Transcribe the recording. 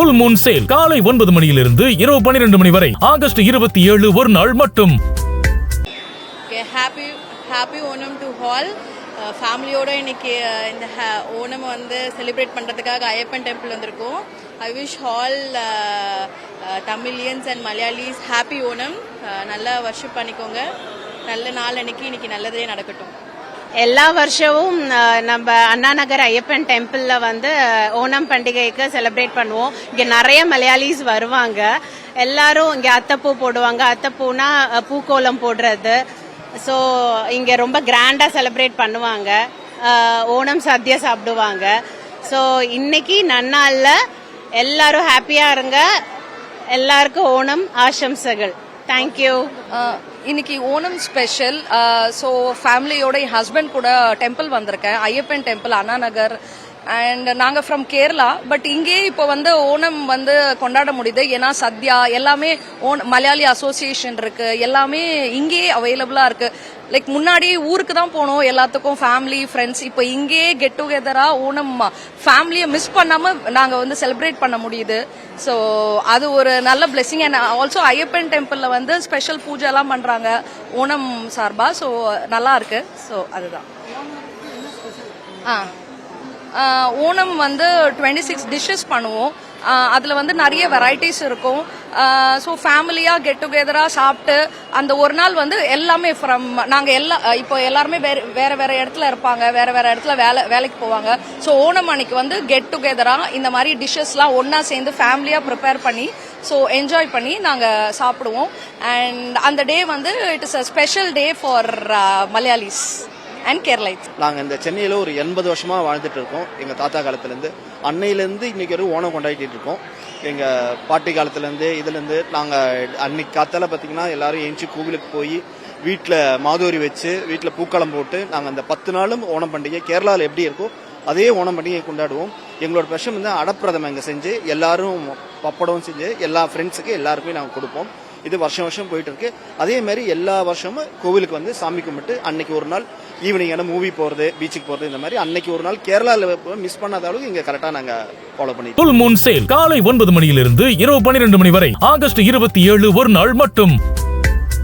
Full Moon Sale காலை 9 மணியிலிருந்து இரவு 12 மணி வரை ஆகஸ்ட் 27 ஒரு நாள் மட்டும். Happy Onam to all. ஃபேமிலியோட இன்னைக்கு இந்த ஓணம் வந்து செலிப்ரேட் பண்ணுறதுக்காக ஐயப்பன் டெம்பிள் வந்திருக்கோம். I wish all Tamilians and Malayalis happy Onam. நல்லா வர்ஷிப் பண்ணிக்கோங்க. நல்ல நாள் இன்னைக்கு நல்லதே நடக்கட்டும். எல்லா வருஷமும் நம்ம அண்ணா நகர் ஐயப்பன் டெம்பிள்ல வந்து ஓணம் பண்டிகைக்கு செலிப்ரேட் பண்ணுவோம். இங்க நிறைய மலையாளிஸ் வருவாங்க. எல்லாரும் இங்க அத்தைப்பூ போடுவாங்க. அத்தைப்பூனா பூக்கோலம் போடுறது. ஸோ இங்கே ரொம்ப கிராண்டாக செலிப்ரேட் பண்ணுவாங்க. ஓணம் சத்யா சாப்பிடுவாங்க. ஸோ இன்னைக்கு நன்னாளில் எல்லாரும் ஹாப்பியாக இருங்க. எல்லாருக்கும் ஓணம் ஆசம்சைகள். தேங்க்யூ. இன்னைக்கு ஓணம் ஸ்பெஷல். ஸோ ஃபேமிலியோட என் ஹஸ்பண்ட் கூட டெம்பிள் வந்திருக்கேன், ஐயப்பன் டெம்பிள் அண்ணா நகர். அண்ட் நாங்கள் ஃப்ரம் கேரளா. பட் இங்கே இப்போ வந்து ஓணம் வந்து கொண்டாட முடியுது. ஏன்னா சத்யா எல்லாமே மலையாளி அசோசியேஷன் இருக்கு, எல்லாமே இங்கேயே அவைலபிளாக இருக்கு. லைக் முன்னாடி ஊருக்கு தான் போனோம் எல்லாத்துக்கும், ஃபேமிலி ஃப்ரெண்ட்ஸ். இப்போ இங்கேயே கெட் டுகெதராக ஓணம் ஃபேமிலியை மிஸ் பண்ணாமல் நாங்கள் வந்து செலிப்ரேட் பண்ண முடியுது. ஸோ அது ஒரு நல்ல பிளெஸிங். அண்ட் ஆல்சோ ஐயப்பன் டெம்பிளில் வந்து ஸ்பெஷல் பூஜைலாம் பண்ணுறாங்க ஓணம் சார்பா. ஸோ நல்லா இருக்கு. ஸோ அதுதான். ஓணம் வந்து 26 டிஷ்ஷஸ் பண்ணுவோம். அதில் வந்து நிறைய வெரைட்டிஸ் இருக்கும். ஸோ ஃபேமிலியாக கெட் டுகெதராக சாப்பிட்டு அந்த ஒரு நாள் வந்து எல்லாமே நாங்கள் இப்போ எல்லாருமே வேற இடத்துல இருப்பாங்க, வேற இடத்துல வேலைக்கு போவாங்க. ஸோ ஓணம் அன்னைக்கு வந்து கெட் டுகெதராக இந்த மாதிரி டிஷ்ஷஸ்லாம் ஒன்றா சேர்ந்து ஃபேமிலியாக ப்ரிப்பேர் பண்ணி ஸோ என்ஜாய் பண்ணி நாங்கள் சாப்பிடுவோம். அண்ட் அந்த டே வந்து it is a special day for Malayalis and Keralites. நாங்கள் இந்த சென்னையில் ஒரு 80 வருஷமாக வாழ்ந்துட்டு இருக்கோம். எங்கள் தாத்தா காலத்துலேருந்து அன்னையிலேருந்து இன்னைக்கு ஒரு ஓணம் கொண்டாடிட்டு இருக்கோம். எங்கள் பாட்டி காலத்துலேருந்து இதுலேருந்து நாங்கள் அன்னைக்கு காத்தால பார்த்தீங்கன்னா எல்லாரும் எழுந்துச்சி கோவிலுக்கு போய் வீட்டில் மாதோரி வச்சு வீட்டில் பூக்களம் போட்டு நாங்கள் அந்த 10 நாளும் ஓணம் பண்டிகை கேரளாவில் எப்படி இருக்கோ அதே ஓணம் பண்டிகையை கொண்டாடுவோம். எங்களோட ஸ்பெஷல் வந்து அடப்பிரதம் இங்கே செஞ்சு எல்லாரும் பப்படம் செஞ்சு எல்லா ஃப்ரெண்ட்ஸுக்கு எல்லாருக்குமே நாங்கள் கொடுப்போம். இது வருஷம் போயிட்டு இருக்கு. அதே மாதிரி எல்லா வருஷமும் கோவிலுக்கு வந்து சாமி கும்பிட்டு அன்னைக்கு ஒரு நாள் ஈவினிங் மூவி போறது, பீச்சுக்கு போறது, இந்த மாதிரி அன்னைக்கு ஒரு நாள் கேரளாவில் மிஸ் பண்ணாத அளவுக்கு இங்க கரெக்டா நாங்க ஃபாலோ பண்ணிட்டோம். Full Moon Sale காலை 9 மணியிலிருந்து இரவு 12 மணி வரை ஆகஸ்ட் 27 ஒரு நாள் மட்டும்.